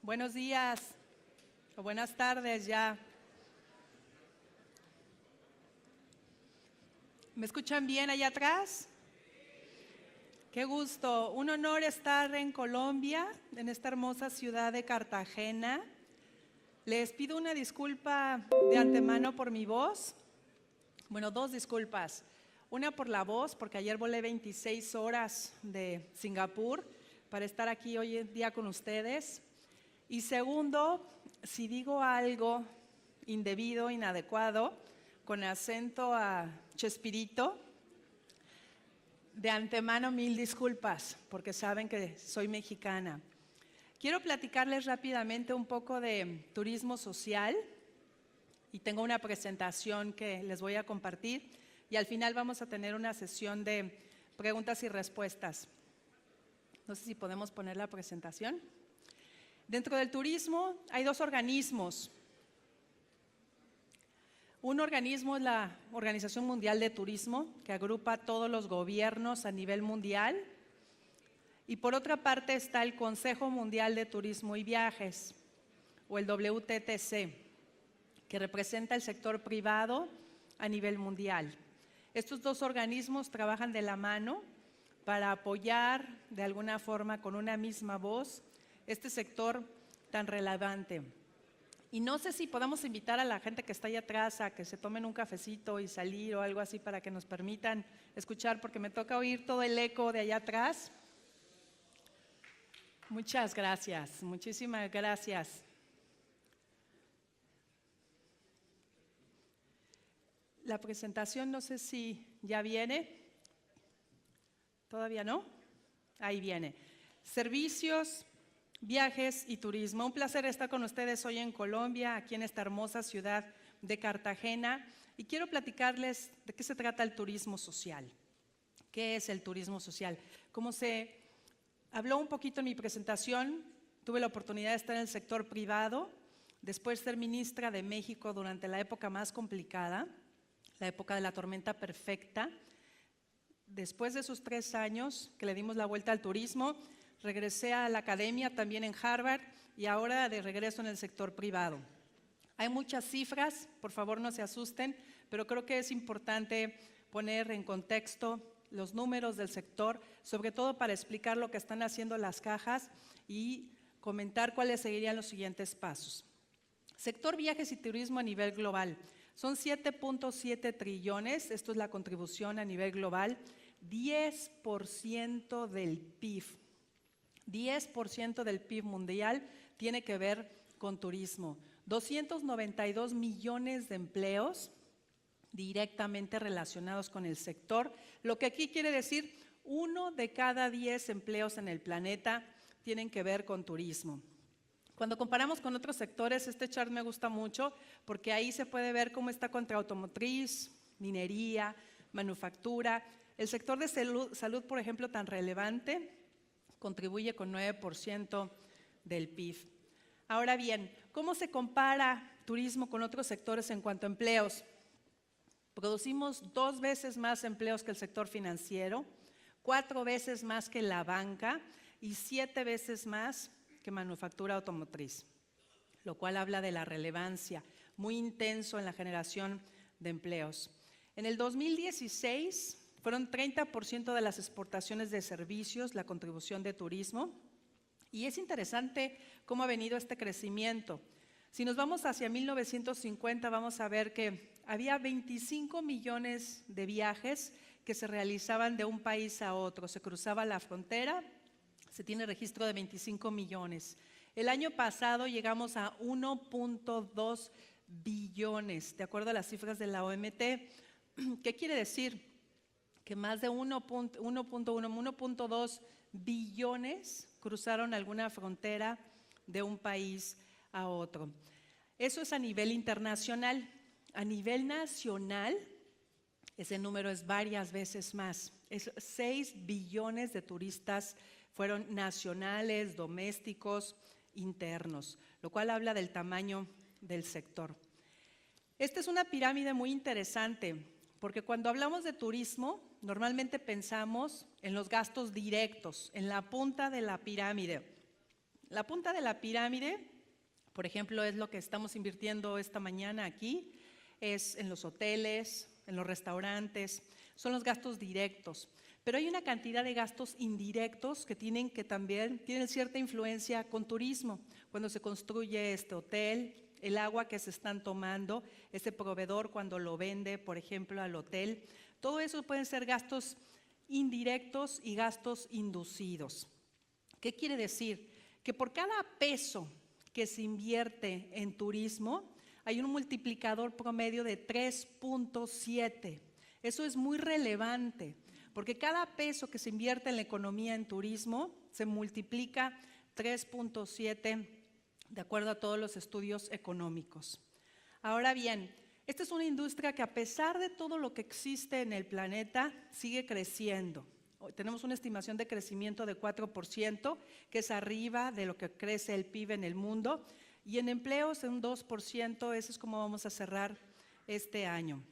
Buenos días o buenas tardes ya. ¿Me escuchan bien allá atrás? Qué gusto, un honor estar en Colombia, en esta hermosa ciudad de Cartagena. Les pido una disculpa de antemano por mi voz. Bueno, dos disculpas. Una por la voz, porque ayer volé 26 horas de Singapur para estar aquí hoy en día con ustedes. Y segundo, si digo algo indebido, inadecuado, con acento a Chespirito, de antemano mil disculpas, porque saben que soy mexicana. Quiero platicarles rápidamente un poco de turismo social y tengo una presentación que les voy a compartir y al final vamos a tener una sesión de preguntas y respuestas. No sé si podemos poner la presentación. Dentro del turismo hay dos organismos. Un organismo es la Organización Mundial de Turismo, que agrupa a todos los gobiernos a nivel mundial. Y por otra parte está el Consejo Mundial de Turismo y Viajes, o el WTTC, que representa el sector privado a nivel mundial. Estos dos organismos trabajan de la mano para apoyar de alguna forma con una misma voz este sector tan relevante. Y no sé si podamos invitar a la gente que está allá atrás a que se tomen un cafecito y salir o algo así para que nos permitan escuchar, porque me toca oír todo el eco de allá atrás. Muchas gracias, muchísimas gracias. La presentación no sé si ya viene. ¿Todavía no? Ahí viene. Servicios, viajes y turismo. Un placer estar con ustedes hoy en Colombia, aquí en esta hermosa ciudad de Cartagena. Y quiero platicarles de qué se trata el turismo social. ¿Qué es el turismo social? Como se habló un poquito en mi presentación, tuve la oportunidad de estar en el sector privado, después ser ministra de México durante la época más complicada, la época de la tormenta perfecta. Después de esos 3 años que le dimos la vuelta al turismo, regresé a la academia también en Harvard y ahora de regreso en el sector privado. Hay muchas cifras, por favor no se asusten, pero creo que es importante poner en contexto los números del sector, sobre todo para explicar lo que están haciendo las cajas y comentar cuáles serían los siguientes pasos. Sector viajes y turismo a nivel global. Son 7.7 trillones, esto es la contribución a nivel global, 10% del PIB. 10% del PIB mundial tiene que ver con turismo. 292 millones de empleos directamente relacionados con el sector, lo que aquí quiere decir 1 de cada 10 empleos en el planeta tienen que ver con turismo. Cuando comparamos con otros sectores, este chart me gusta mucho porque ahí se puede ver cómo está contra automotriz, minería, manufactura. El sector de salud, por ejemplo, tan relevante, contribuye con 9% del PIB. Ahora bien, ¿cómo se compara turismo con otros sectores en cuanto a empleos? Producimos 2 veces más empleos que el sector financiero, 4 veces más que la banca y 7 veces más que manufactura automotriz, lo cual habla de la relevancia, muy intenso en la generación de empleos. En el 2016 fueron 30% de las exportaciones de servicios, la contribución de turismo, y es interesante cómo ha venido este crecimiento. Si nos vamos hacia 1950, vamos a ver que había 25 millones de viajes que se realizaban de un país a otro, se cruzaba la frontera. Se tiene registro de 25 millones. El año pasado llegamos a 1.2 billones, de acuerdo a las cifras de la OMT. ¿Qué quiere decir? Que más de 1.2 billones cruzaron alguna frontera de un país a otro. Eso es a nivel internacional. A nivel nacional, ese número es varias veces más. Es 6 billones de turistas fueron nacionales, domésticos, internos, lo cual habla del tamaño del sector. Esta es una pirámide muy interesante, porque cuando hablamos de turismo, normalmente pensamos en los gastos directos, en la punta de la pirámide. La punta de la pirámide, por ejemplo, es lo que estamos invirtiendo esta mañana aquí, es en los hoteles, en los restaurantes, son los gastos directos. Pero hay una cantidad de gastos indirectos que también tienen cierta influencia con turismo. Cuando se construye este hotel, el agua que se están tomando, este proveedor cuando lo vende, por ejemplo, al hotel, todo eso pueden ser gastos indirectos y gastos inducidos. ¿Qué quiere decir? Que por cada peso que se invierte en turismo, hay un multiplicador promedio de 3.7. Eso es muy relevante, porque cada peso que se invierte en la economía en turismo se multiplica 3.7 de acuerdo a todos los estudios económicos. Ahora bien, esta es una industria que a pesar de todo lo que existe en el planeta, sigue creciendo. Tenemos una estimación de crecimiento de 4%, que es arriba de lo que crece el PIB en el mundo, y en empleos en un 2%, eso es como vamos a cerrar este año.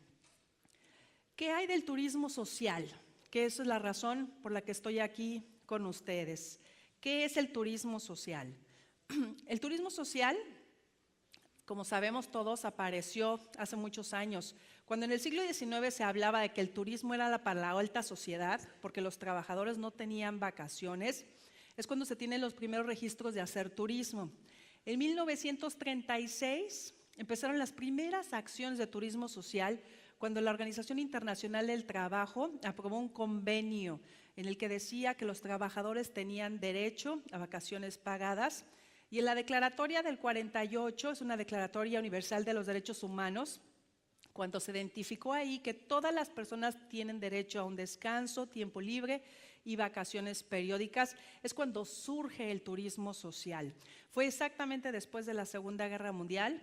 ¿Qué hay del turismo social? Que esa es la razón por la que estoy aquí con ustedes. ¿Qué es el turismo social? El turismo social, como sabemos todos, apareció hace muchos años. Cuando en el siglo XIX se hablaba de que el turismo era para la alta sociedad, porque los trabajadores no tenían vacaciones, es cuando se tienen los primeros registros de hacer turismo. En 1936 empezaron las primeras acciones de turismo social, cuando la Organización Internacional del Trabajo aprobó un convenio en el que decía que los trabajadores tenían derecho a vacaciones pagadas. Y en la declaratoria del 48, es una declaratoria universal de los derechos humanos, cuando se identificó ahí que todas las personas tienen derecho a un descanso, tiempo libre y vacaciones periódicas, es cuando surge el turismo social. Fue exactamente después de la Segunda Guerra Mundial,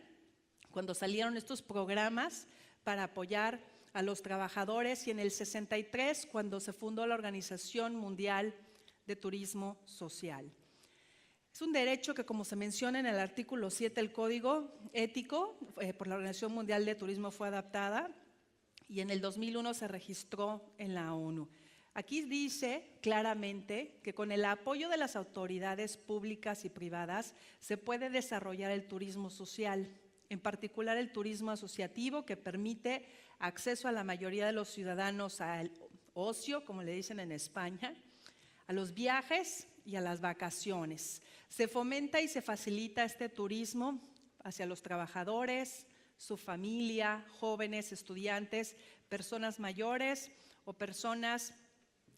cuando salieron estos programas para apoyar a los trabajadores, y en el 63, cuando se fundó la Organización Mundial de Turismo Social. Es un derecho que, como se menciona en el artículo 7 del Código Ético, por la Organización Mundial de Turismo fue adaptada y en el 2001 se registró en la ONU. Aquí dice claramente que con el apoyo de las autoridades públicas y privadas se puede desarrollar el turismo social, en particular el turismo asociativo, que permite acceso a la mayoría de los ciudadanos al ocio, como le dicen en España, a los viajes y a las vacaciones. Se fomenta y se facilita este turismo hacia los trabajadores, su familia, jóvenes, estudiantes, personas mayores o personas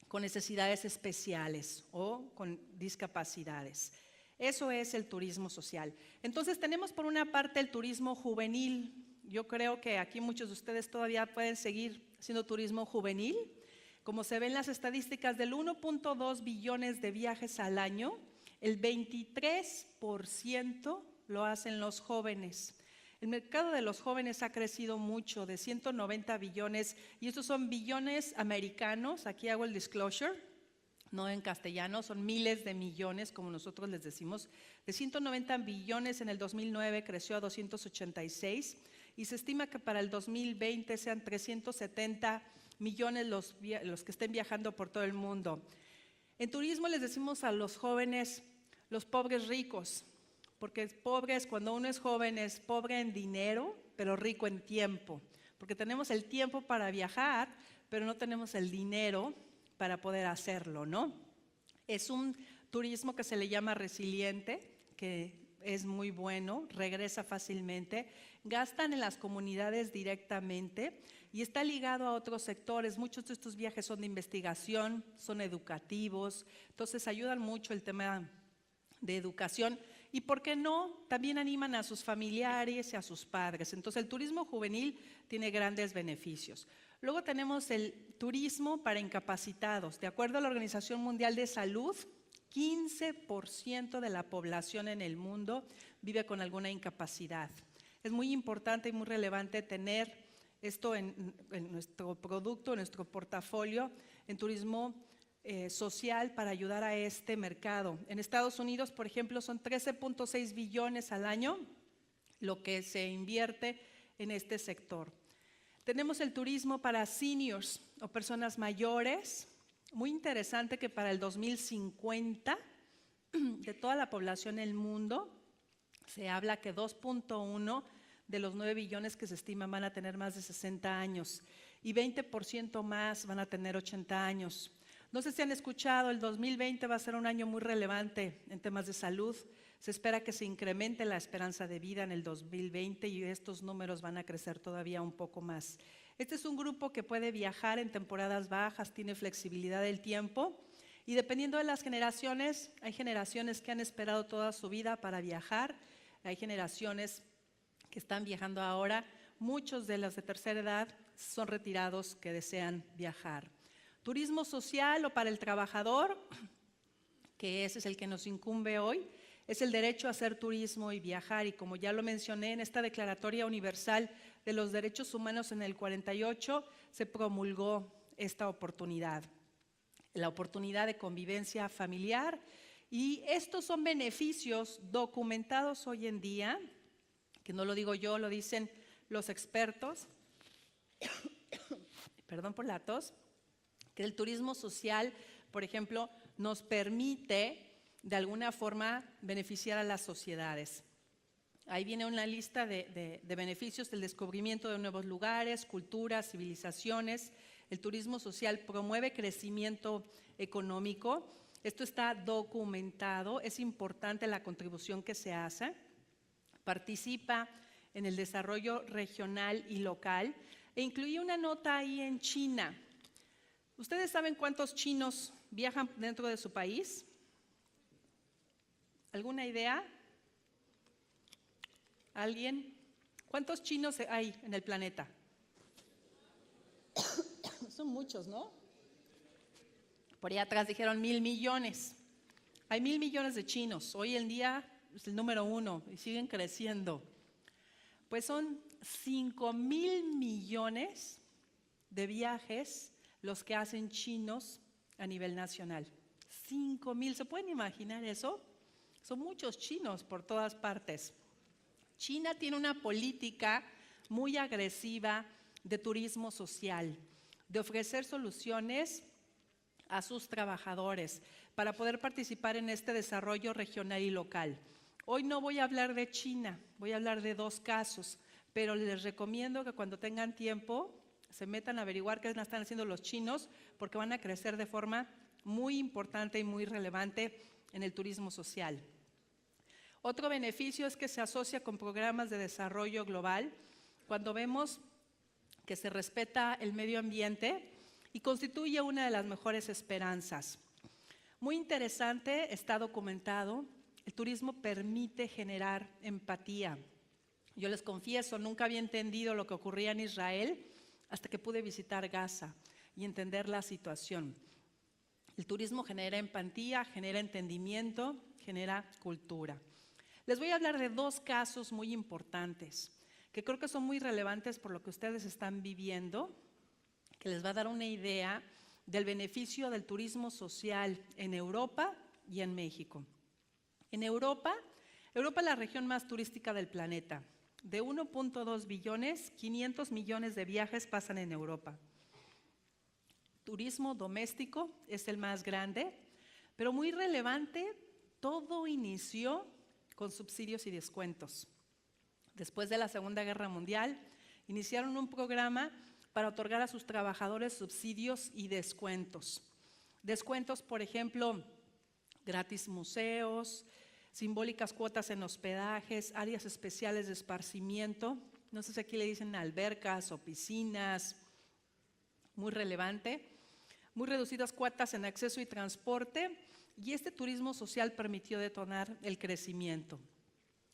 con necesidades especiales o con discapacidades. Eso es el turismo social. Entonces tenemos por una parte el turismo juvenil. Yo creo que aquí muchos de ustedes todavía pueden seguir haciendo turismo juvenil. Como se ven las estadísticas, del 1.2 billones de viajes al año, el 23% lo hacen los jóvenes. El mercado de los jóvenes ha crecido mucho, de 190 billones, y estos son billones americanos. Aquí hago el disclosure, no en castellano, son miles de millones, como nosotros les decimos. De 190 billones en el 2009 creció a 286, y se estima que para el 2020 sean 370 millones los que estén viajando por todo el mundo. En turismo les decimos a los jóvenes los pobres ricos, porque cuando uno es joven es pobre en dinero, pero rico en tiempo, porque tenemos el tiempo para viajar, pero no tenemos el dinero para poder hacerlo, ¿no? Es un turismo que se le llama resiliente, que es muy bueno, regresa fácilmente, gastan en las comunidades directamente y está ligado a otros sectores. Muchos de estos viajes son de investigación, son educativos, entonces ayudan mucho el tema de educación y, ¿por qué no?, también animan a sus familiares y a sus padres. Entonces el turismo juvenil tiene grandes beneficios. Luego tenemos el turismo para incapacitados. De acuerdo a la Organización Mundial de Salud, 15% de la población en el mundo vive con alguna incapacidad. Es muy importante y muy relevante tener esto en nuestro producto, en nuestro portafolio, en turismo social, para ayudar a este mercado. En Estados Unidos, por ejemplo, son 13.6 billones al año lo que se invierte en este sector. Tenemos el turismo para seniors o personas mayores. Muy interesante que para el 2050 de toda la población en el mundo, se habla que 2.1 de los 9 billones que se estiman van a tener más de 60 años y 20% más van a tener 80 años. No sé si han escuchado, el 2020 va a ser un año muy relevante en temas de salud. Se espera que se incremente la esperanza de vida en el 2020 y estos números van a crecer todavía un poco más. Este es un grupo que puede viajar en temporadas bajas, tiene flexibilidad del tiempo y dependiendo de las generaciones, hay generaciones que han esperado toda su vida para viajar, hay generaciones que están viajando ahora, muchos de los de tercera edad son retirados que desean viajar. Turismo social o para el trabajador, que ese es el que nos incumbe hoy, es el derecho a hacer turismo y viajar, y como ya lo mencioné en esta Declaratoria Universal de los Derechos Humanos en el 48, se promulgó esta oportunidad, la oportunidad de convivencia familiar, y estos son beneficios documentados hoy en día, que no lo digo yo, lo dicen los expertos, perdón por la tos, que el turismo social, por ejemplo, nos permite de alguna forma beneficiar a las sociedades. Ahí viene una lista de beneficios del descubrimiento de nuevos lugares, culturas, civilizaciones. El turismo social promueve crecimiento económico. Esto está documentado, es importante la contribución que se hace. Participa en el desarrollo regional y local e incluye una nota ahí en China. ¿Ustedes saben cuántos chinos viajan dentro de su país? ¿Alguna idea? ¿Alguien? ¿Cuántos chinos hay en el planeta? Son muchos, ¿no? Por allá atrás dijeron 1,000 millones. Hay 1,000 millones de chinos. Hoy en día es el número 1 y siguen creciendo. Pues son 5,000 millones de viajes los que hacen chinos a nivel nacional. 5,000, ¿se pueden imaginar eso? Son muchos chinos por todas partes. China tiene una política muy agresiva de turismo social, de ofrecer soluciones a sus trabajadores para poder participar en este desarrollo regional y local. Hoy no voy a hablar de China, voy a hablar de 2 casos, pero les recomiendo que cuando tengan tiempo se metan a averiguar qué están haciendo los chinos, porque van a crecer de forma muy importante y muy relevante en el turismo social. Otro beneficio es que se asocia con programas de desarrollo global, cuando vemos que se respeta el medio ambiente y constituye una de las mejores esperanzas. Muy interesante, está documentado, el turismo permite generar empatía. Yo les confieso, nunca había entendido lo que ocurría en Israel hasta que pude visitar Gaza y entender la situación. El turismo genera empatía, genera entendimiento, genera cultura. Les voy a hablar de 2 casos muy importantes que creo que son muy relevantes por lo que ustedes están viviendo, que les va a dar una idea del beneficio del turismo social en Europa y en México. En Europa es la región más turística del planeta. De 1.2 billones, 500 millones de viajes pasan en Europa. Turismo doméstico es el más grande, pero muy relevante, todo inició con subsidios y descuentos. Después de la Segunda Guerra Mundial, iniciaron un programa para otorgar a sus trabajadores subsidios y descuentos. Descuentos, por ejemplo, gratis museos, simbólicas cuotas en hospedajes, áreas especiales de esparcimiento, no sé si aquí le dicen albercas o piscinas, muy relevante, muy reducidas cuotas en acceso y transporte, y este turismo social permitió detonar el crecimiento.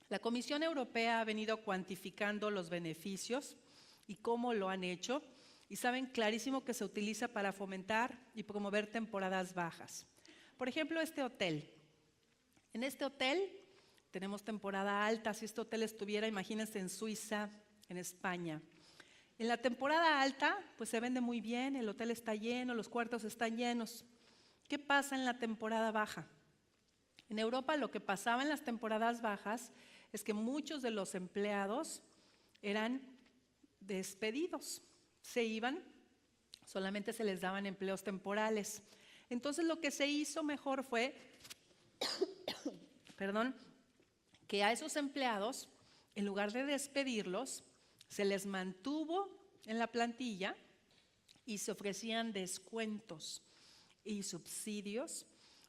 La Comisión Europea ha venido cuantificando los beneficios y cómo lo han hecho, y saben clarísimo que se utiliza para fomentar y promover temporadas bajas. Por ejemplo, este hotel. En este hotel tenemos temporada alta. Si este hotel estuviera, imagínense, en Suiza, en España. En la temporada alta, pues se vende muy bien, el hotel está lleno, los cuartos están llenos. ¿Qué pasa en la temporada baja? En Europa lo que pasaba en las temporadas bajas es que muchos de los empleados eran despedidos, se iban, solamente se les daban empleos temporales. Entonces lo que se hizo mejor fue que a esos empleados, en lugar de despedirlos, se les mantuvo en la plantilla y se ofrecían descuentos y subsidios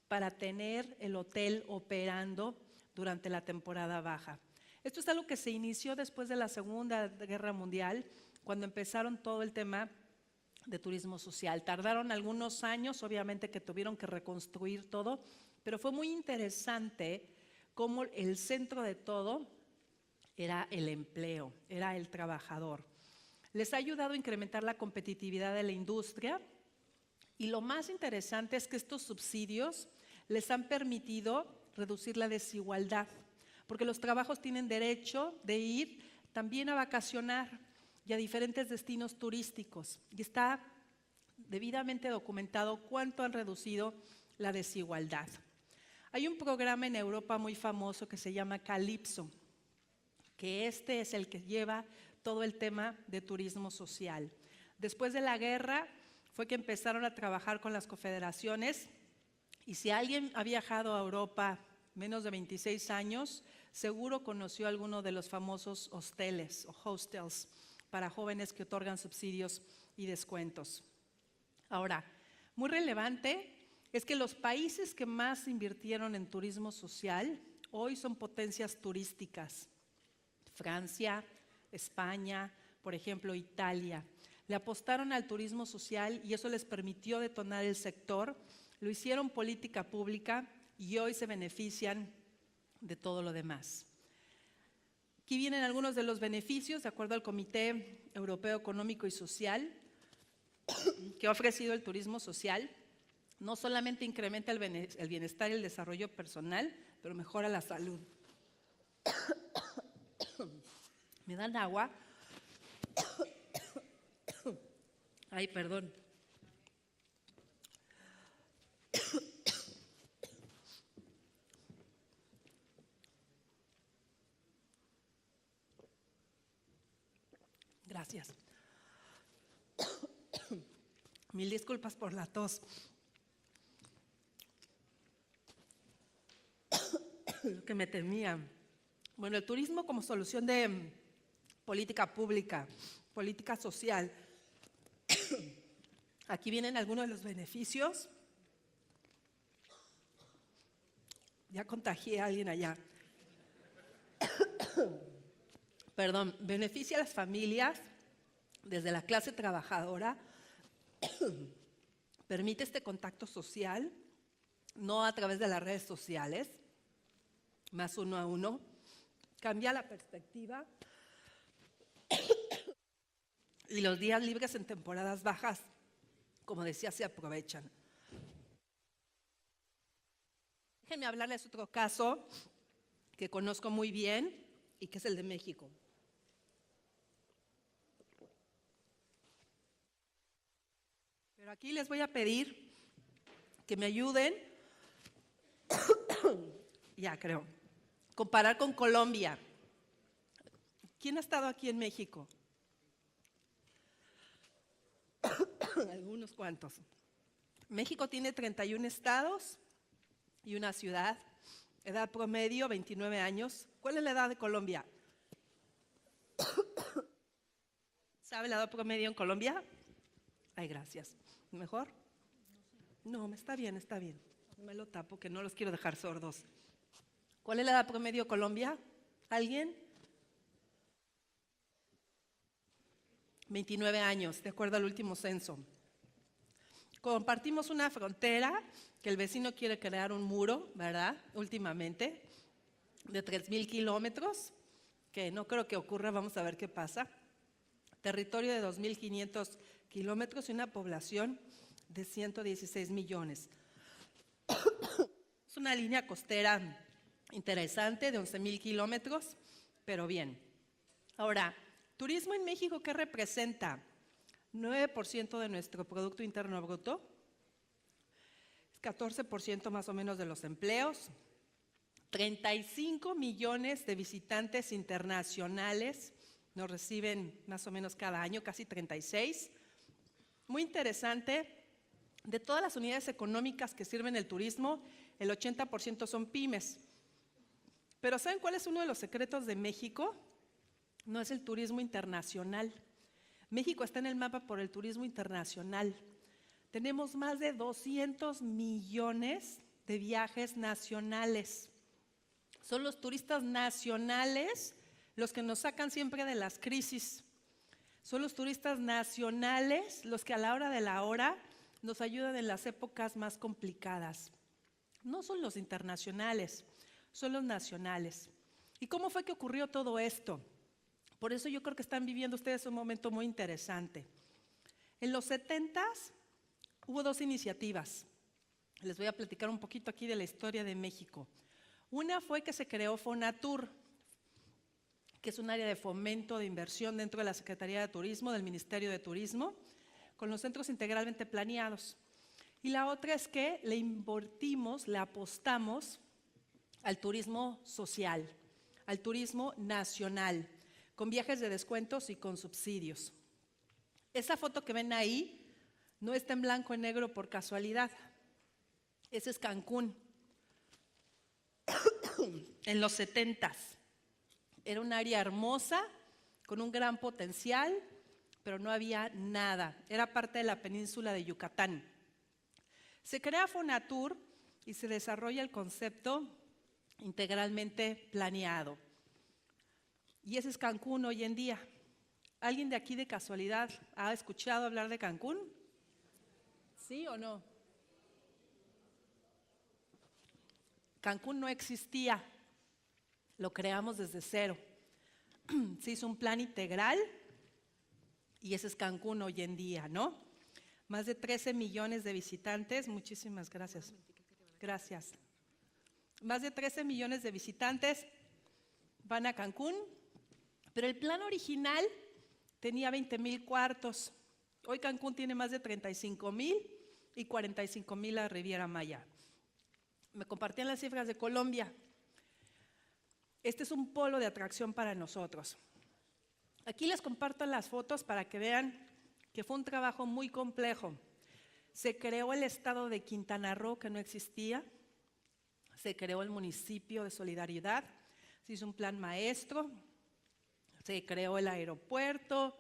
para tener el hotel operando durante la temporada baja. Esto es algo que se inició después de la Segunda Guerra Mundial, cuando empezaron todo el tema de turismo social. Tardaron algunos años, obviamente que tuvieron que reconstruir todo, pero fue muy interesante cómo el centro de todo era el empleo, era el trabajador. Les ha ayudado a incrementar la competitividad de la industria y lo más interesante es que estos subsidios les han permitido reducir la desigualdad, porque los trabajos tienen derecho de ir también a vacacionar y a diferentes destinos turísticos. Y está debidamente documentado cuánto han reducido la desigualdad. Hay un programa en Europa muy famoso que se llama Calypso, que este es el que lleva todo el tema de turismo social. Después de la guerra fue que empezaron a trabajar con las confederaciones y si alguien ha viajado a Europa menos de 26 años, seguro conoció alguno de los famosos hosteles o hostels para jóvenes que otorgan subsidios y descuentos. Ahora, muy relevante es que los países que más invirtieron en turismo social hoy son potencias turísticas. Francia, España, por ejemplo, Italia. Le apostaron al turismo social y eso les permitió detonar el sector, lo hicieron política pública y hoy se benefician de todo lo demás. Aquí vienen algunos de los beneficios de acuerdo al Comité Europeo Económico y Social que ha ofrecido el turismo social. No solamente incrementa el bienestar y el desarrollo personal, pero mejora la salud. ¿Me dan agua? Ay, perdón. Gracias. Mil disculpas por la tos. Lo que me temía. Bueno, el turismo como solución de política pública, política social. Aquí vienen algunos de los beneficios. Ya contagié a alguien allá. Perdón, beneficia a las familias desde la clase trabajadora, permite este contacto social, no a través de las redes sociales, más uno a uno, cambia la perspectiva y los días libres en temporadas bajas, como decía, se aprovechan. Déjenme hablarles otro caso que conozco muy bien y que es el de México. Pero aquí les voy a pedir que me ayuden, ya creo, comparar con Colombia. ¿Quién ha estado aquí en México? Algunos cuantos. México tiene 31 estados y una ciudad, edad promedio 29 años. ¿Cuál es la edad de Colombia? ¿Sabe la edad promedio en Colombia? Ay, gracias. ¿Mejor? No, está bien, está bien. Me lo tapo, que no los quiero dejar sordos. ¿Cuál es la edad promedio Colombia? ¿Alguien? 29 años, de acuerdo al último censo. Compartimos una frontera que el vecino quiere crear un muro, ¿verdad? Últimamente, de 3,000 kilómetros, que no creo que ocurra, vamos a ver qué pasa. Territorio de 2,500 kilómetros y una población de 116 millones. Es una línea costera interesante de 11,000 kilómetros, pero bien. Ahora, turismo en México, ¿qué representa? 9% de nuestro Producto Interno Bruto, 14% más o menos de los empleos, 35 millones de visitantes internacionales nos reciben más o menos cada año, casi 36. Muy interesante, de todas las unidades económicas que sirven el turismo, el 80% son pymes. Pero ¿saben cuál es uno de los secretos de México? No es el turismo internacional. México está en el mapa por el turismo internacional. Tenemos más de 200 millones de viajes nacionales. Son los turistas nacionales los que nos sacan siempre de las crisis. Son los turistas nacionales los que a la hora de la hora nos ayudan en las épocas más complicadas. No son los internacionales, son los nacionales. ¿Y cómo fue que ocurrió todo esto? Por eso yo creo que están viviendo ustedes un momento muy interesante. En los 70s hubo dos iniciativas. Les voy a platicar un poquito aquí de la historia de México. Una fue que se creó Fonatur, que es un área de fomento de inversión dentro de la Secretaría de Turismo, del Ministerio de Turismo, con los centros integralmente planeados. Y la otra es que le invertimos, le apostamos al turismo social, al turismo nacional, con viajes de descuentos y con subsidios. Esa foto que ven ahí no está en blanco y negro por casualidad. Ese es Cancún, en los 70s. Era un área hermosa, con un gran potencial, pero no había nada. Era parte de la península de Yucatán. Se crea Fonatur y se desarrolla el concepto integralmente planeado. Y ese es Cancún hoy en día. ¿Alguien de aquí de casualidad ha escuchado hablar de Cancún? ¿Sí o no? Cancún no existía. Lo creamos desde cero. Se hizo un plan integral y ese es Cancún hoy en día, ¿no? Más de 13 millones de visitantes. Muchísimas gracias. Gracias. Más de 13 millones de visitantes van a Cancún, pero el plan original tenía 20,000 cuartos. Hoy Cancún tiene más de 35,000 y 45,000 la Riviera Maya. Me compartían las cifras de Colombia. Este es un polo de atracción para nosotros. Aquí les comparto las fotos para que vean que fue un trabajo muy complejo. Se creó el estado de Quintana Roo, que no existía. Se creó el municipio de Solidaridad. Se hizo un plan maestro. Se creó el aeropuerto.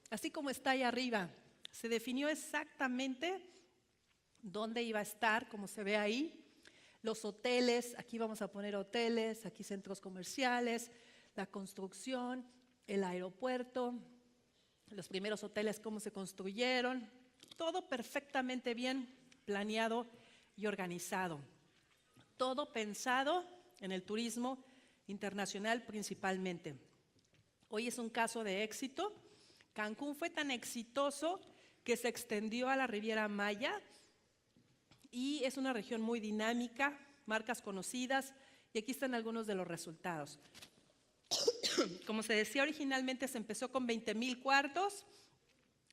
Así como está ahí arriba. Se definió exactamente dónde iba a estar, como se ve ahí. Los hoteles, aquí vamos a poner hoteles, aquí centros comerciales, la construcción, el aeropuerto, los primeros hoteles, cómo se construyeron, todo perfectamente bien planeado y organizado. Todo pensado en el turismo internacional principalmente. Hoy es un caso de éxito. Cancún fue tan exitoso que se extendió a la Riviera Maya, y es una región muy dinámica, marcas conocidas, y aquí están algunos de los resultados. Como se decía originalmente, se empezó con 20,000 cuartos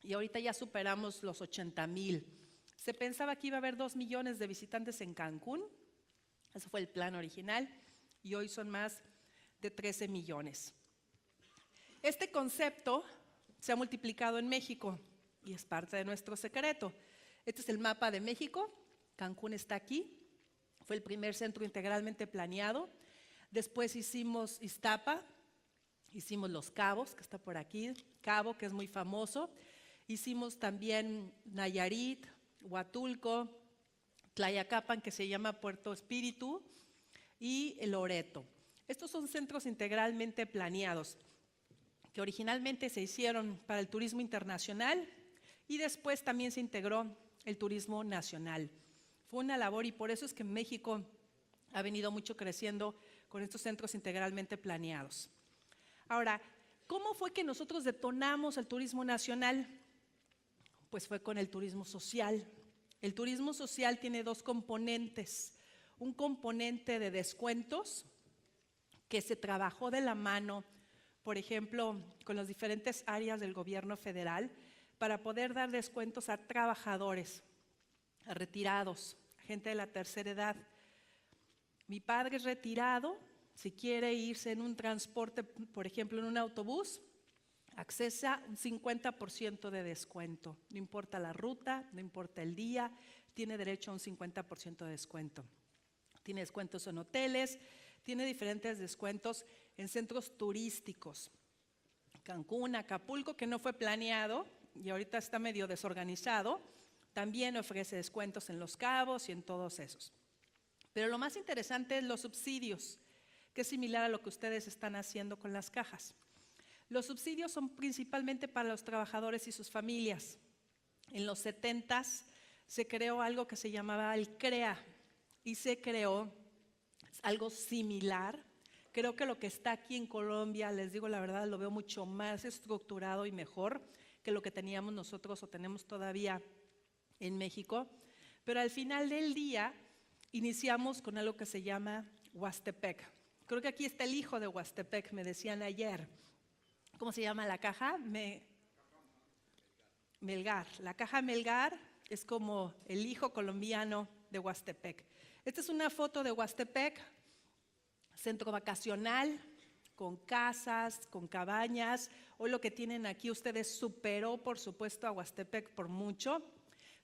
y ahorita ya superamos los 80,000. Se pensaba que iba a haber 2 millones de visitantes en Cancún, ese fue el plan original, y hoy son más de 13 millones. Este concepto se ha multiplicado en México y es parte de nuestro secreto. Este es el mapa de México. Cancún está aquí, fue el primer centro integralmente planeado. Después hicimos Iztapa, hicimos Los Cabos, que está por aquí, Cabo, que es muy famoso. Hicimos también Nayarit, Huatulco, Tlayacapan, que se llama Puerto Espíritu, y Loreto. Estos son centros integralmente planeados, que originalmente se hicieron para el turismo internacional y después también se integró el turismo nacional. Fue una labor y por eso es que México ha venido mucho creciendo con estos centros integralmente planeados. Ahora, ¿cómo fue que nosotros detonamos el turismo nacional? Pues fue con el turismo social. El turismo social tiene dos componentes. Un componente de descuentos que se trabajó de la mano, por ejemplo, con las diferentes áreas del gobierno federal para poder dar descuentos a trabajadores, a retirados, a gente de la tercera edad. Mi padre es retirado, si quiere irse en un transporte, por ejemplo en un autobús, accesa un 50% de descuento. No importa la ruta, no importa el día, tiene derecho a un 50% de descuento. Tiene descuentos en hoteles, tiene diferentes descuentos en centros turísticos. Cancún, Acapulco, que no fue planeado y ahorita está medio desorganizado, también ofrece descuentos en Los Cabos y en todos esos. Pero lo más interesante es los subsidios, que es similar a lo que ustedes están haciendo con las cajas. Los subsidios son principalmente para los trabajadores y sus familias. En los 70s se creó algo que se llamaba el CREA y se creó algo similar. Creo que lo que está aquí en Colombia, les digo la verdad, lo veo mucho más estructurado y mejor que lo que teníamos nosotros o tenemos todavía en México. Pero al final del día iniciamos con algo que se llama Huastepec. Creo que aquí está el hijo de Huastepec, me decían ayer. ¿Cómo se llama la caja? Melgar. La caja Melgar es como el hijo colombiano de Huastepec. Esta es una foto de Huastepec, centro vacacional, con casas, con cabañas. Hoy lo que tienen aquí ustedes superó, por supuesto, a Huastepec por mucho.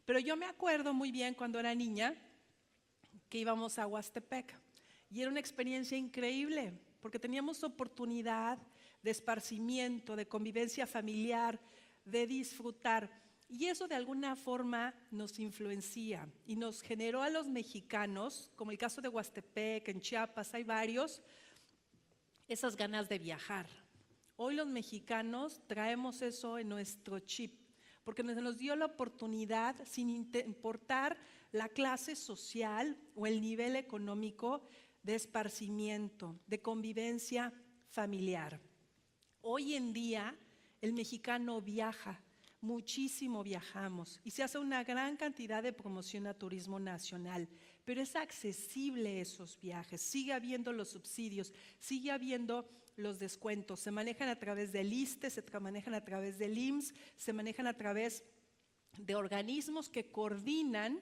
Pero yo me acuerdo muy bien cuando era niña que íbamos a Huastepec y era una experiencia increíble porque teníamos oportunidad de esparcimiento, de convivencia familiar, de disfrutar. Y eso de alguna forma nos influencia y nos generó a los mexicanos, como el caso de Huastepec, en Chiapas hay varios, esas ganas de viajar. Hoy los mexicanos traemos eso en nuestro chip, porque nos dio la oportunidad, sin importar la clase social o el nivel económico, de esparcimiento, de convivencia familiar. Hoy en día el mexicano viaja, muchísimo viajamos y se hace una gran cantidad de promoción a turismo nacional, pero es accesible esos viajes, sigue habiendo los subsidios, sigue habiendo los descuentos, se manejan a través del ISSSTE, se manejan a través del IMSS, se manejan a través de organismos que coordinan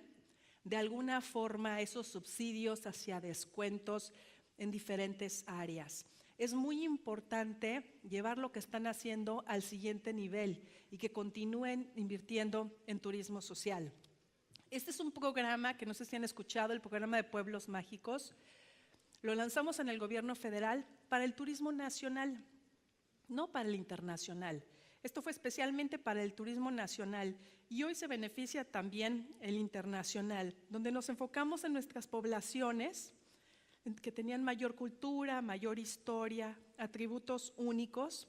de alguna forma esos subsidios hacia descuentos en diferentes áreas. Es muy importante llevar lo que están haciendo al siguiente nivel y que continúen invirtiendo en turismo social. Este es un programa que no sé si han escuchado, el programa de Pueblos Mágicos. Lo lanzamos en el gobierno federal para el turismo nacional, no para el internacional. Esto fue especialmente para el turismo nacional y hoy se beneficia también el internacional, donde nos enfocamos en nuestras poblaciones que tenían mayor cultura, mayor historia, atributos únicos,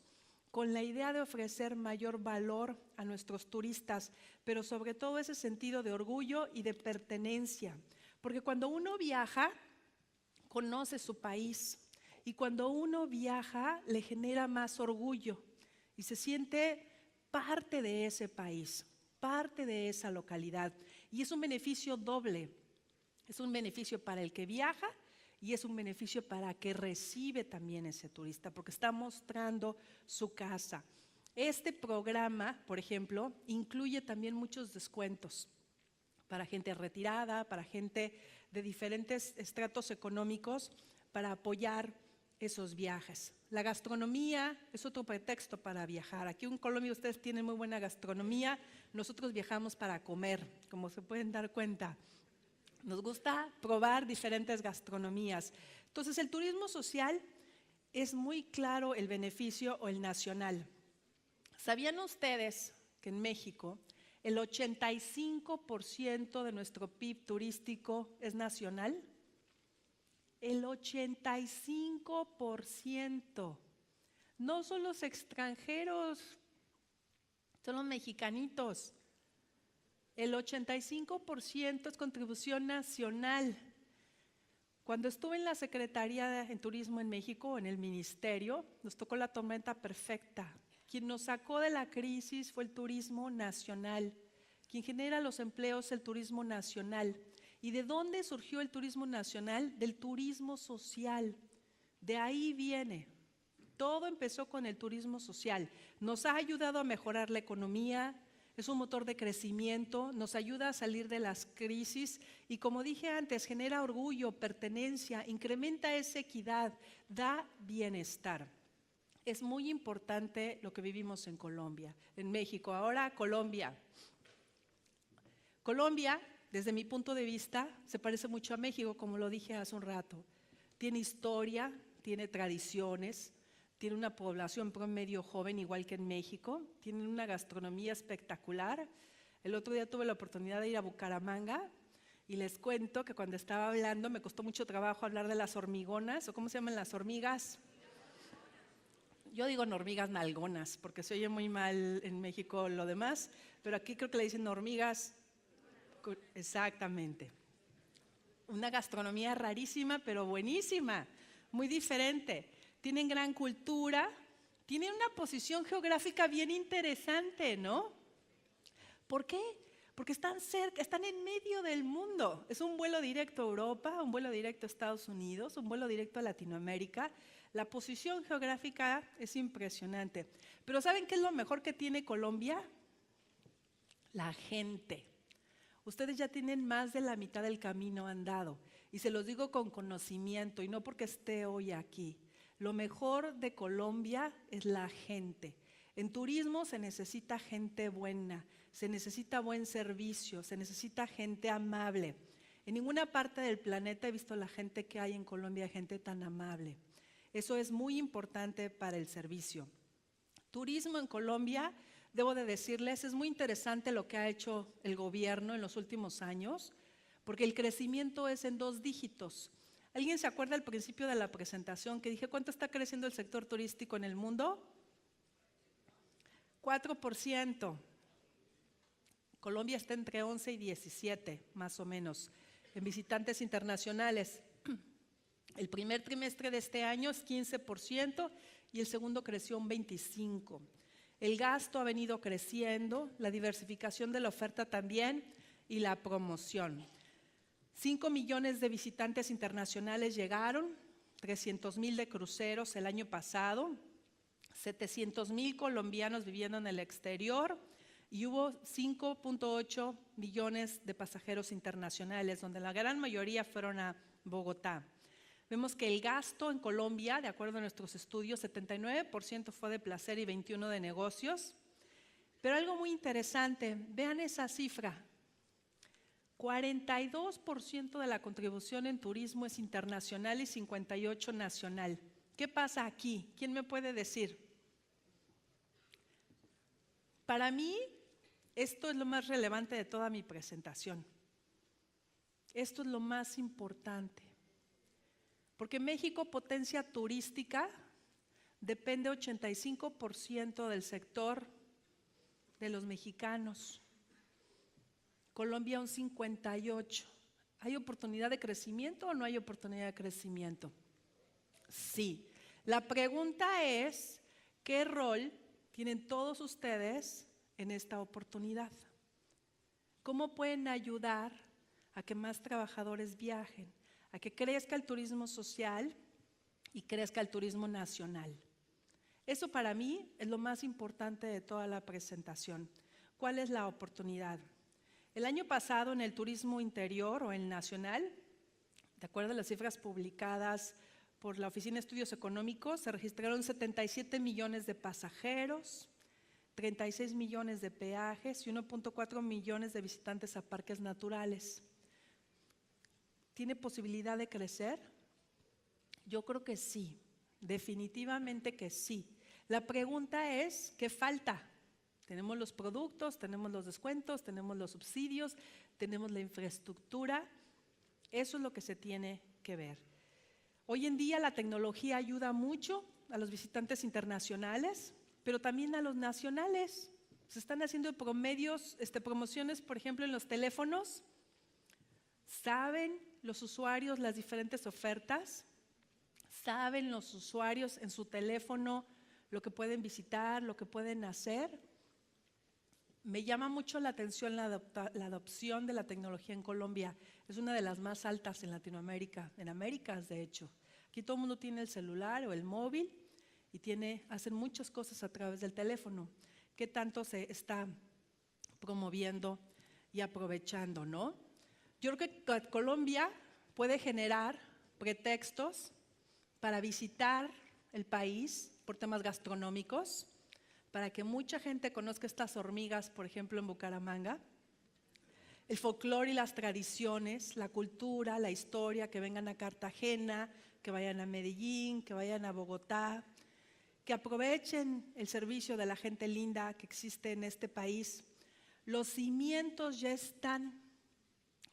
con la idea de ofrecer mayor valor a nuestros turistas, pero sobre todo ese sentido de orgullo y de pertenencia. Porque cuando uno viaja, conoce su país y cuando uno viaja, le genera más orgullo y se siente parte de ese país, parte de esa localidad. Y es un beneficio doble, es un beneficio para el que viaja y es un beneficio para que recibe también ese turista, porque está mostrando su casa. Este programa, por ejemplo, incluye también muchos descuentos para gente retirada, para gente de diferentes estratos económicos, para apoyar esos viajes. La gastronomía es otro pretexto para viajar. Aquí en Colombia ustedes tienen muy buena gastronomía, nosotros viajamos para comer, como se pueden dar cuenta. Nos gusta probar diferentes gastronomías. Entonces, el turismo social es muy claro el beneficio o el nacional. ¿Sabían ustedes que en México el 85% de nuestro PIB turístico es nacional? El 85%. No son los extranjeros, son los mexicanitos. El 85% es contribución nacional. Cuando estuve en la Secretaría de Turismo en México, en el Ministerio, nos tocó la tormenta perfecta. Quien nos sacó de la crisis fue el turismo nacional. Quien genera los empleos, el turismo nacional. ¿Y de dónde surgió el turismo nacional? Del turismo social. De ahí viene. Todo empezó con el turismo social. Nos ha ayudado a mejorar la economía, es un motor de crecimiento, nos ayuda a salir de las crisis y, como dije antes, genera orgullo, pertenencia, incrementa esa equidad, da bienestar. Es muy importante lo que vivimos en Colombia, en México. Ahora Colombia. Colombia, desde mi punto de vista, se parece mucho a México, como lo dije hace un rato. tiene historia, tiene tradiciones, tiene una población promedio joven igual que en México, tienen una gastronomía espectacular. El otro día tuve la oportunidad de ir a Bucaramanga y les cuento que cuando estaba hablando me costó mucho trabajo hablar de las hormigonas, o ¿cómo se llaman las hormigas? Yo digo hormigas nalgonas, porque se oye muy mal en México lo demás, pero aquí creo que le dicen hormigas, exactamente. Una gastronomía rarísima, pero buenísima, muy diferente. Tienen gran cultura, tienen una posición geográfica bien interesante, ¿no? ¿Por qué? Porque están cerca, están en medio del mundo. Es un vuelo directo a Europa, un vuelo directo a Estados Unidos, un vuelo directo a Latinoamérica. La posición geográfica es impresionante. Pero ¿saben qué es lo mejor que tiene Colombia? La gente. Ustedes ya tienen más de la mitad del camino andado. Y se los digo con conocimiento y no porque esté hoy aquí. Lo mejor de Colombia es la gente. En turismo se necesita gente buena, se necesita buen servicio, se necesita gente amable. En ninguna parte del planeta he visto la gente que hay en Colombia, gente tan amable. Eso es muy importante para el servicio. Turismo en Colombia, debo de decirles, es muy interesante lo que ha hecho el gobierno en los últimos años, porque el crecimiento es en 2 dígitos. ¿Alguien se acuerda al principio de la presentación que dije cuánto está creciendo el sector turístico en el mundo? 4%. Colombia está entre 11 y 17, más o menos, en visitantes internacionales. El primer trimestre de este año es 15% y el segundo creció un 25%. El gasto ha venido creciendo, la diversificación de la oferta también y la promoción. 5 millones de visitantes internacionales llegaron, 300,000 de cruceros el año pasado, 700,000 colombianos viviendo en el exterior y hubo 5.8 millones de pasajeros internacionales, donde la gran mayoría fueron a Bogotá. Vemos que el gasto en Colombia, de acuerdo a nuestros estudios, 79% fue de placer y 21% de negocios. Pero algo muy interesante, vean esa cifra. 42% de la contribución en turismo es internacional y 58% nacional. ¿Qué pasa aquí? ¿Quién me puede decir? Para mí, esto es lo más relevante de toda mi presentación. Esto es lo más importante. Porque México, potencia turística, depende 85% del sector de los mexicanos. Colombia un 58%. ¿Hay oportunidad de crecimiento o no hay oportunidad de crecimiento? Sí. La pregunta es, ¿qué rol tienen todos ustedes en esta oportunidad? ¿Cómo pueden ayudar a que más trabajadores viajen? A que crezca el turismo social y crezca el turismo nacional. Eso para mí es lo más importante de toda la presentación. ¿Cuál es la oportunidad? El año pasado en el turismo interior o el nacional, de acuerdo a las cifras publicadas por la Oficina de Estudios Económicos, se registraron 77 millones de pasajeros, 36 millones de peajes y 1.4 millones de visitantes a parques naturales. ¿Tiene posibilidad de crecer? Yo creo que sí, definitivamente que sí. La pregunta es, ¿qué falta? Tenemos los productos, tenemos los descuentos, tenemos los subsidios, tenemos la infraestructura. Eso es lo que se tiene que ver. Hoy en día la tecnología ayuda mucho a los visitantes internacionales, pero también a los nacionales. Se están haciendo promociones, por ejemplo, en los teléfonos. ¿Saben los usuarios las diferentes ofertas? ¿Saben los usuarios en su teléfono lo que pueden visitar, lo que pueden hacer? Me llama mucho la atención la adopción de la tecnología en Colombia. Es una de las más altas en Latinoamérica, en Américas de hecho. Aquí todo el mundo tiene el celular o el móvil y hacen muchas cosas a través del teléfono. ¿Qué tanto se está promoviendo y aprovechando, no? Yo creo que Colombia puede generar pretextos para visitar el país por temas gastronómicos, para que mucha gente conozca estas hormigas, por ejemplo, en Bucaramanga, el folclore y las tradiciones, la cultura, la historia, que vengan a Cartagena, que vayan a Medellín, que vayan a Bogotá, que aprovechen el servicio de la gente linda que existe en este país. Los cimientos ya están.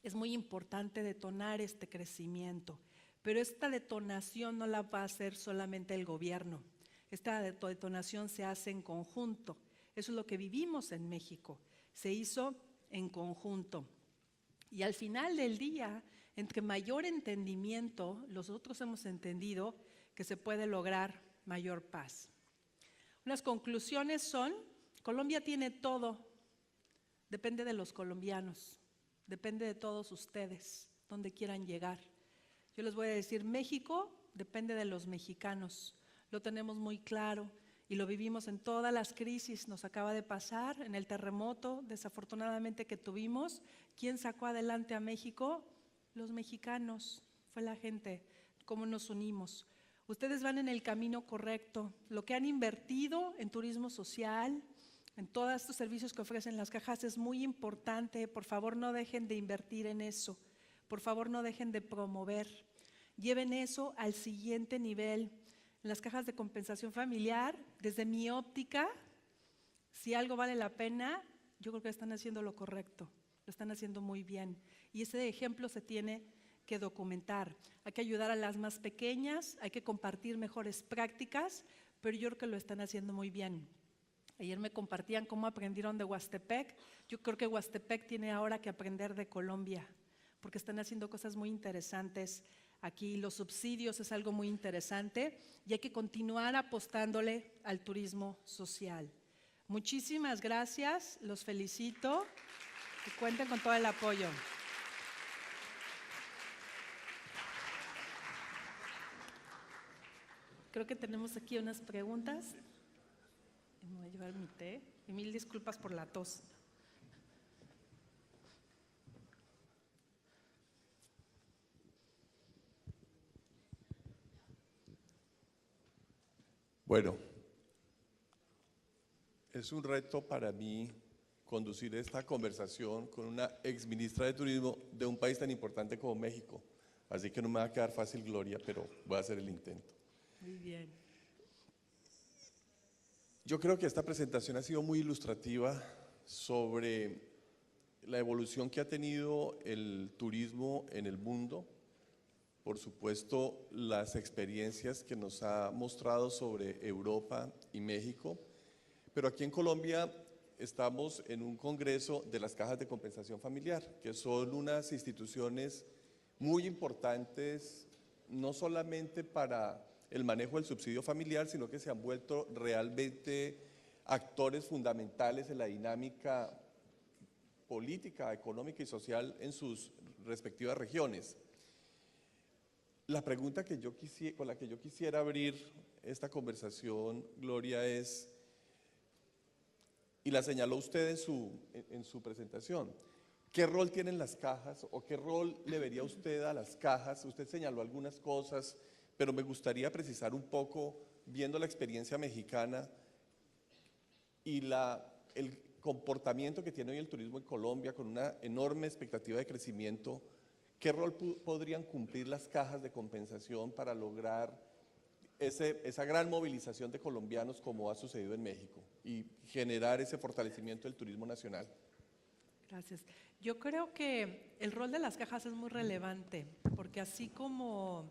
Es muy importante detonar este crecimiento, pero esta detonación no la va a hacer solamente el gobierno. Esta detonación se hace en conjunto. Eso es lo que vivimos en México. Se hizo en conjunto. Y al final del día, entre mayor entendimiento, nosotros hemos entendido que se puede lograr mayor paz. Unas conclusiones son: Colombia tiene todo, depende de los colombianos, depende de todos ustedes, donde quieran llegar. Yo les voy a decir, México depende de los mexicanos, lo tenemos muy claro y lo vivimos en todas las crisis. Nos acaba de pasar en el terremoto, desafortunadamente, que tuvimos. ¿Quién sacó adelante a México? Los mexicanos, fue la gente, cómo nos unimos. Ustedes van en el camino correcto. Lo que han invertido en turismo social, en todos estos servicios que ofrecen las cajas, es muy importante. Por favor, no dejen de invertir en eso. Por favor, no dejen de promover. Lleven eso al siguiente nivel. En las cajas de compensación familiar, desde mi óptica, si algo vale la pena, yo creo que están haciendo lo correcto, lo están haciendo muy bien. Y ese ejemplo se tiene que documentar. Hay que ayudar a las más pequeñas, hay que compartir mejores prácticas, pero yo creo que lo están haciendo muy bien. Ayer me compartían cómo aprendieron de Huastepec. Yo creo que Huastepec tiene ahora que aprender de Colombia, porque están haciendo cosas muy interesantes aquí. Los subsidios es algo muy interesante y hay que continuar apostándole al turismo social. Muchísimas gracias, los felicito y cuenten con todo el apoyo. Creo que tenemos aquí unas preguntas. Me voy a llevar mi té y 1000 disculpas por la tos. Bueno, es un reto para mí conducir esta conversación con una exministra de Turismo de un país tan importante como México. Así que no me va a quedar fácil, Gloria, pero voy a hacer el intento. Muy bien. Yo creo que esta presentación ha sido muy ilustrativa sobre la evolución que ha tenido el turismo en el mundo. Por supuesto, las experiencias que nos ha mostrado sobre Europa y México, pero aquí en Colombia estamos en un congreso de las cajas de compensación familiar, que son unas instituciones muy importantes, no solamente para el manejo del subsidio familiar, sino que se han vuelto realmente actores fundamentales en la dinámica política, económica y social en sus respectivas regiones. La pregunta con la que yo quisiera abrir esta conversación, Gloria, es, y la señaló usted en su presentación, ¿qué rol tienen las cajas o qué rol le vería usted a las cajas? Usted señaló algunas cosas, pero me gustaría precisar un poco, viendo la experiencia mexicana y el comportamiento que tiene hoy el turismo en Colombia, con una enorme expectativa de crecimiento. ¿Qué rol podrían cumplir las cajas de compensación para lograr esa gran movilización de colombianos como ha sucedido en México y generar ese fortalecimiento del turismo nacional? Gracias. Yo creo que el rol de las cajas es muy relevante, porque así como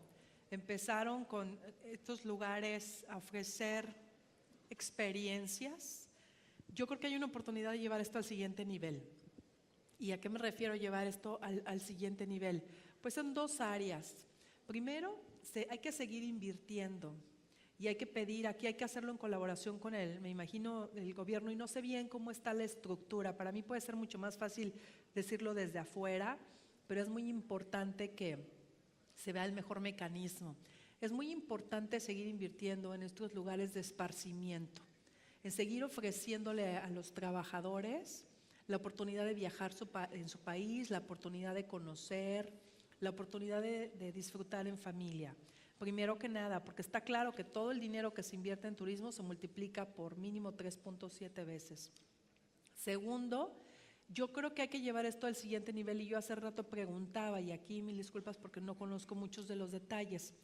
empezaron con estos lugares a ofrecer experiencias, yo creo que hay una oportunidad de llevar esto al siguiente nivel. ¿Y a qué me refiero llevar esto al siguiente nivel? Pues en dos áreas. Primero, hay que seguir invirtiendo y hay que pedir, aquí hay que hacerlo en colaboración con me imagino, el gobierno, y no sé bien cómo está la estructura. Para mí puede ser mucho más fácil decirlo desde afuera, pero es muy importante que se vea el mejor mecanismo. Es muy importante seguir invirtiendo en estos lugares de esparcimiento, en seguir ofreciéndole a los trabajadores la oportunidad de viajar en su país, la oportunidad de conocer, la oportunidad de disfrutar en familia. Primero que nada, porque está claro que todo el dinero que se invierte en turismo se multiplica por mínimo 3.7 veces. Segundo, yo creo que hay que llevar esto al siguiente nivel y yo hace rato preguntaba, y aquí 1000 disculpas porque no conozco muchos de los detalles,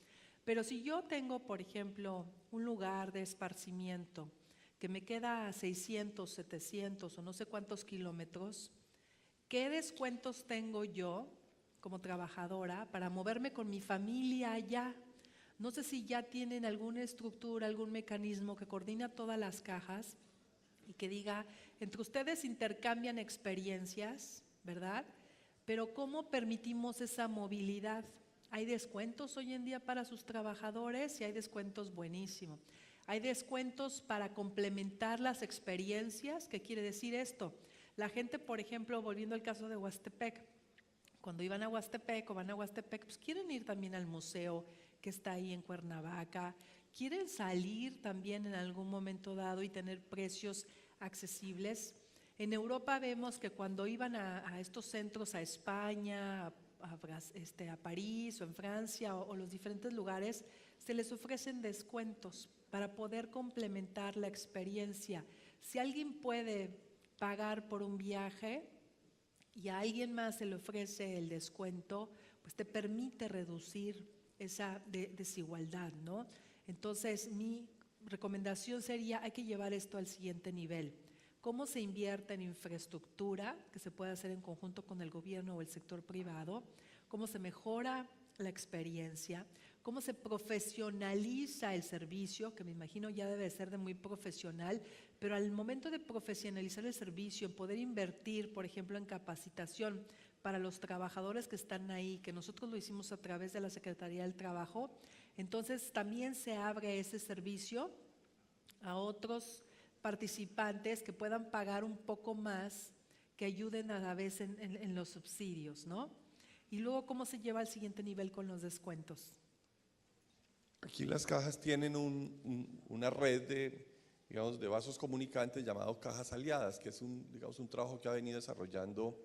Pero si yo tengo, por ejemplo, un lugar de esparcimiento que me queda a 600, 700 o no sé cuántos kilómetros, ¿qué descuentos tengo yo como trabajadora para moverme con mi familia allá? No sé si ya tienen alguna estructura, algún mecanismo que coordina todas las cajas y que diga, entre ustedes intercambian experiencias, ¿verdad? Pero ¿cómo permitimos esa movilidad? Hay descuentos hoy en día para sus trabajadores y hay descuentos buenísimos. Hay descuentos para complementar las experiencias. ¿Qué quiere decir esto? La gente, por ejemplo, volviendo al caso de Huastepec, cuando iban a Huastepec o van a Huastepec, pues quieren ir también al museo que está ahí en Cuernavaca, quieren salir también en algún momento dado y tener precios accesibles. En Europa vemos que cuando iban a estos centros, a España, a París o en Francia o los diferentes lugares, se les ofrecen descuentos para poder complementar la experiencia. Si alguien puede pagar por un viaje y a alguien más se le ofrece el descuento, pues te permite reducir esa desigualdad, ¿no? Entonces, mi recomendación sería, hay que llevar esto al siguiente nivel. ¿Cómo se invierte en infraestructura, que se puede hacer en conjunto con el gobierno o el sector privado? ¿Cómo se mejora la experiencia? ¿Cómo se profesionaliza el servicio? Que me imagino ya debe ser de muy profesional, pero al momento de profesionalizar el servicio, en poder invertir, por ejemplo, en capacitación para los trabajadores que están ahí, que nosotros lo hicimos a través de la Secretaría del Trabajo, entonces también se abre ese servicio a otros participantes que puedan pagar un poco más, que ayuden a la vez en los subsidios, ¿no? Y luego, ¿cómo se lleva al siguiente nivel con los descuentos? Aquí las cajas tienen una red de vasos comunicantes llamado Cajas Aliadas, que es un trabajo que han venido desarrollando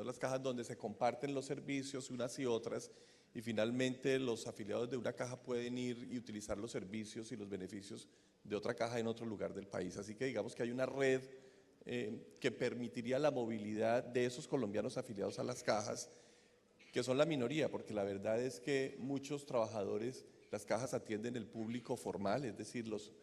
las cajas, donde se comparten los servicios unas y otras, y finalmente los afiliados de una caja pueden ir y utilizar los servicios y los beneficios de otra caja en otro lugar del país. Así que digamos que hay una red que permitiría la movilidad de esos colombianos afiliados a las cajas, que son la minoría, porque la verdad es que muchos trabajadores, las cajas atienden el público formal, es decir, los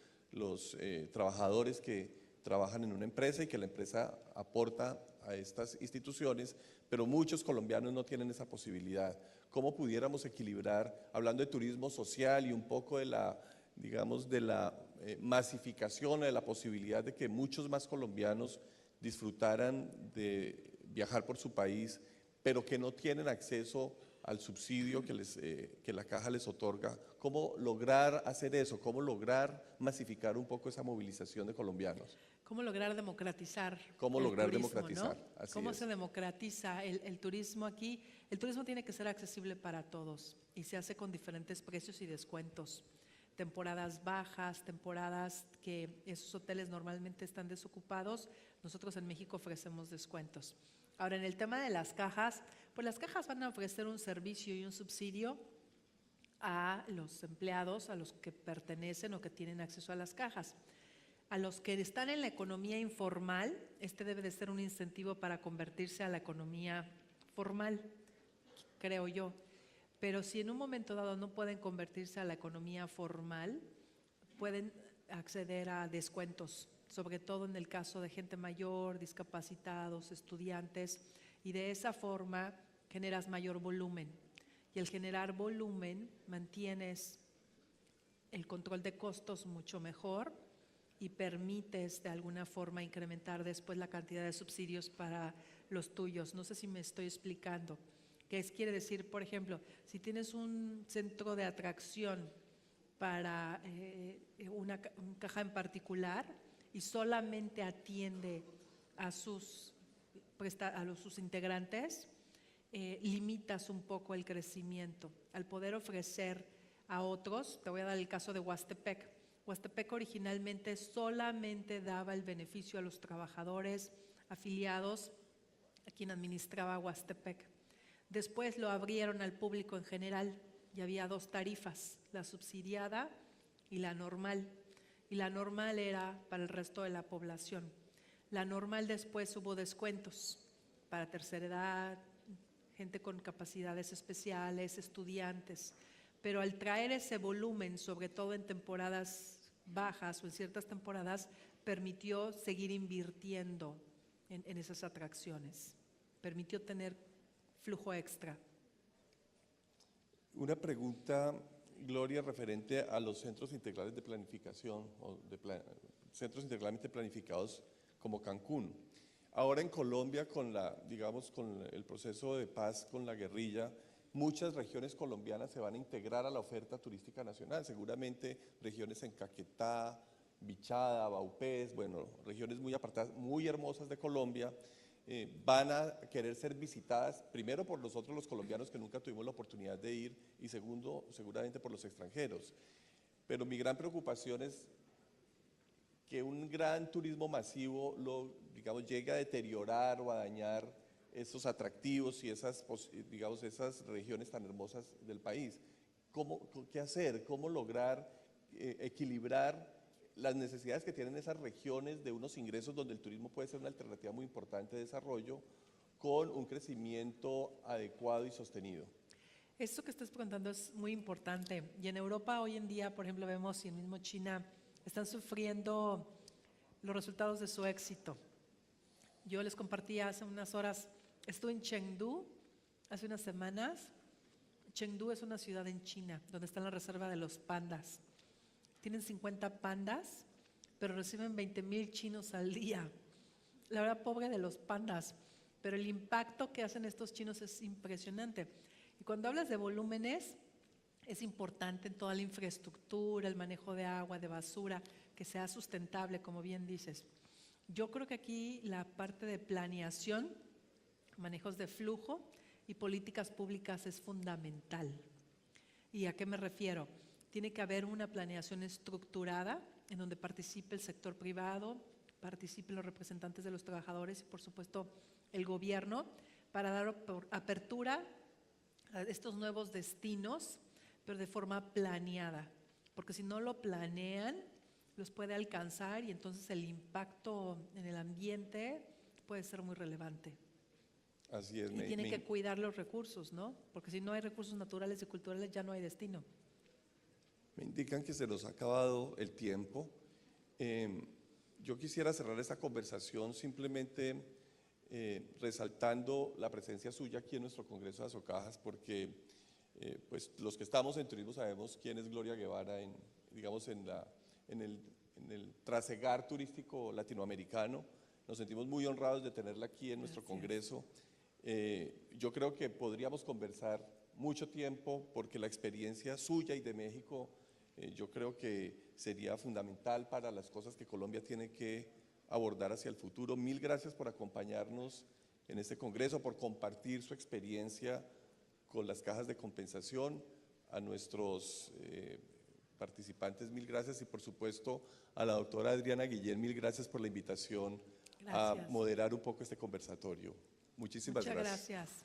trabajadores que trabajan en una empresa y que la empresa aporta a estas instituciones, pero muchos colombianos no tienen esa posibilidad. ¿Cómo pudiéramos equilibrar, hablando de turismo social y un poco de la masificación, de la posibilidad de que muchos más colombianos disfrutaran de viajar por su país, pero que no tienen acceso al subsidio que la caja les otorga? ¿Cómo lograr hacer eso? ¿Cómo lograr masificar un poco esa movilización de colombianos? ¿Cómo lograr democratizar ¿Cómo el lograr turismo, democratizar? ¿no? Así ¿Cómo es. se democratiza el turismo aquí? El turismo tiene que ser accesible para todos y se hace con diferentes precios y descuentos. Temporadas bajas, temporadas que esos hoteles normalmente están desocupados, nosotros en México ofrecemos descuentos. Ahora, en el tema de las cajas, pues las cajas van a ofrecer un servicio y un subsidio a los empleados, a los que pertenecen o que tienen acceso a las cajas. A los que están en la economía informal, este debe de ser un incentivo para convertirse a la economía formal, creo yo. Pero si en un momento dado no pueden convertirse a la economía formal, pueden acceder a descuentos, sobre todo en el caso de gente mayor, discapacitados, estudiantes, y de esa forma generas mayor volumen. Y al generar volumen mantienes el control de costos mucho mejor y permites de alguna forma incrementar después la cantidad de subsidios para los tuyos. No sé si me estoy explicando. ¿Qué quiere decir? Por ejemplo, si tienes un centro de atracción para una caja en particular y solamente atiende a sus integrantes, limitas un poco el crecimiento. Al poder ofrecer a otros, te voy a dar el caso de Huastepec. Huastepec originalmente solamente daba el beneficio a los trabajadores afiliados a quien administraba Huastepec. Después lo abrieron al público en general y había dos tarifas, la subsidiada y la normal. Y la normal era para el resto de la población. La normal después hubo descuentos para tercera edad, gente con capacidades especiales, estudiantes. pero al traer ese volumen, sobre todo en temporadas bajas o en ciertas temporadas, permitió seguir invirtiendo en esas atracciones, permitió tener flujo extra. Una pregunta, Gloria, referente a los centros integrales de planificación o centros integralmente planificados como Cancún. Ahora en Colombia, digamos, con el proceso de paz con la guerrilla, muchas regiones colombianas se van a integrar a la oferta turística nacional. Seguramente regiones en Caquetá, Bichada, Vaupés, bueno, regiones muy apartadas, muy hermosas de Colombia, van a querer ser visitadas, primero por nosotros los colombianos que nunca tuvimos la oportunidad de ir, y segundo, seguramente por los extranjeros. Pero mi gran preocupación es que un gran turismo masivo digamos, llegue a deteriorar o a dañar esos atractivos y digamos, esas regiones tan hermosas del país. ¿Qué hacer? ¿Cómo lograr equilibrar las necesidades que tienen esas regiones de unos ingresos donde el turismo puede ser una alternativa muy importante de desarrollo con un crecimiento adecuado y sostenido? Esto que estás preguntando es muy importante, y en Europa hoy en día, por ejemplo, vemos y en mismo China están sufriendo los resultados de su éxito. Yo les compartí hace unas horas, estuve en Chengdu hace unas semanas. Chengdu es una ciudad en China donde está la reserva de los pandas. Tienen 50 pandas, pero reciben 20,000 chinos al día. La verdad, pobre de los pandas, pero el impacto que hacen estos chinos es impresionante. Y cuando hablas de volúmenes, es importante en toda la infraestructura, el manejo de agua, de basura, que sea sustentable, como bien dices. Yo creo que aquí la parte de planeación, manejos de flujo y políticas públicas es fundamental. ¿Y a qué me refiero? Tiene que haber una planeación estructurada en donde participe el sector privado, participen los representantes de los trabajadores y por supuesto el gobierno para dar apertura a estos nuevos destinos, pero de forma planeada, porque si no lo planean, los puede alcanzar y entonces el impacto en el ambiente puede ser muy relevante. Así es. Y tienen que cuidar los recursos, ¿no? Porque si no hay recursos naturales y culturales ya no hay destino. Me indican que se nos ha acabado el tiempo. Yo quisiera cerrar esta conversación simplemente resaltando la presencia suya aquí en nuestro Congreso de Azocajas, porque pues los que estamos en turismo sabemos quién es Gloria Guevara digamos en el trasegar turístico latinoamericano. Nos sentimos muy honrados de tenerla aquí en nuestro Congreso. Yo creo que podríamos conversar mucho tiempo porque la experiencia suya y de México yo creo que sería fundamental para las cosas que Colombia tiene que abordar hacia el futuro. Mil gracias por acompañarnos en este Congreso, por compartir su experiencia con las cajas de compensación. A nuestros participantes, mil gracias, y por supuesto a la doctora Adriana Guillén, mil gracias por la invitación a moderar un poco este conversatorio. Muchísimas gracias. Muchas gracias.